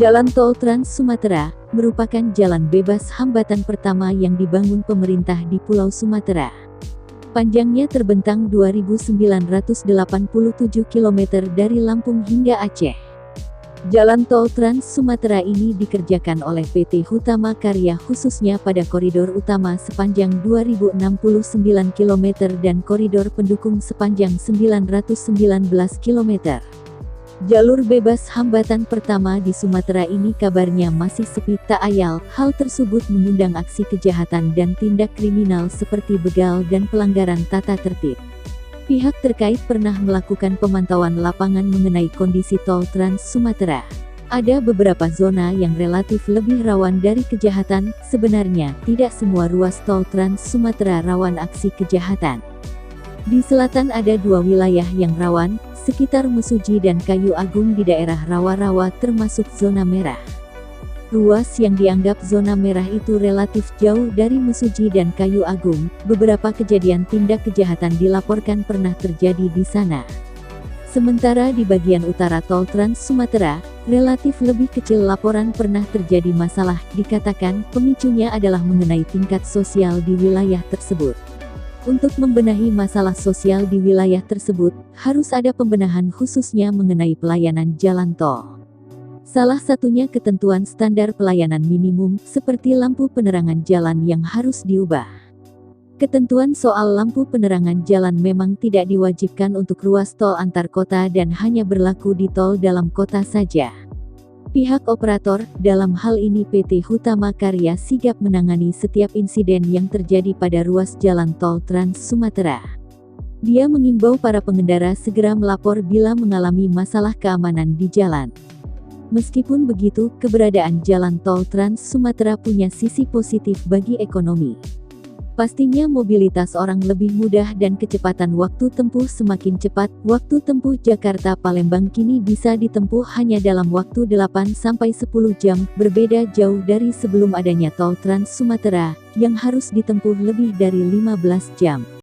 Jalan Tol Trans Sumatera merupakan jalan bebas hambatan pertama yang dibangun pemerintah di Pulau Sumatera. Panjangnya terbentang 2.987 km dari Lampung hingga Aceh. Jalan Tol Trans Sumatera ini dikerjakan oleh PT Hutama Karya khususnya pada koridor utama sepanjang 2.069 km dan koridor pendukung sepanjang 919 km. Jalur bebas hambatan pertama di Sumatera ini kabarnya masih sepi tak ayal. Hal tersebut mengundang aksi kejahatan dan tindak kriminal seperti begal dan pelanggaran tata tertib. Pihak terkait pernah melakukan pemantauan lapangan mengenai kondisi tol Trans Sumatera. Ada beberapa zona yang relatif lebih rawan dari kejahatan. Sebenarnya, tidak semua ruas tol Trans Sumatera rawan aksi kejahatan. Di selatan ada dua wilayah yang rawan, sekitar Mesuji dan Kayu Agung di daerah rawa-rawa termasuk zona merah. Ruas yang dianggap zona merah itu relatif jauh dari Mesuji dan Kayu Agung. Beberapa kejadian tindak kejahatan dilaporkan pernah terjadi di sana. Sementara di bagian utara tol Trans Sumatera, relatif lebih kecil laporan pernah terjadi masalah. Dikatakan pemicunya adalah mengenai tingkat sosial di wilayah tersebut. Untuk membenahi masalah sosial di wilayah tersebut, harus ada pembenahan khususnya mengenai pelayanan jalan tol. Salah satunya ketentuan standar pelayanan minimum, seperti lampu penerangan jalan yang harus diubah. Ketentuan soal lampu penerangan jalan memang tidak diwajibkan untuk ruas tol antar kota dan hanya berlaku di tol dalam kota saja. Pihak operator, dalam hal ini PT Hutama Karya sigap menangani setiap insiden yang terjadi pada ruas jalan tol Trans Sumatera. Dia mengimbau para pengendara segera melapor bila mengalami masalah keamanan di jalan. Meskipun begitu, keberadaan jalan tol Trans Sumatera punya sisi positif bagi ekonomi. Pastinya mobilitas orang lebih mudah dan kecepatan waktu tempuh semakin cepat. Waktu tempuh Jakarta-Palembang kini bisa ditempuh hanya dalam waktu 8-10 jam, berbeda jauh dari sebelum adanya tol Trans Sumatera, yang harus ditempuh lebih dari 15 jam.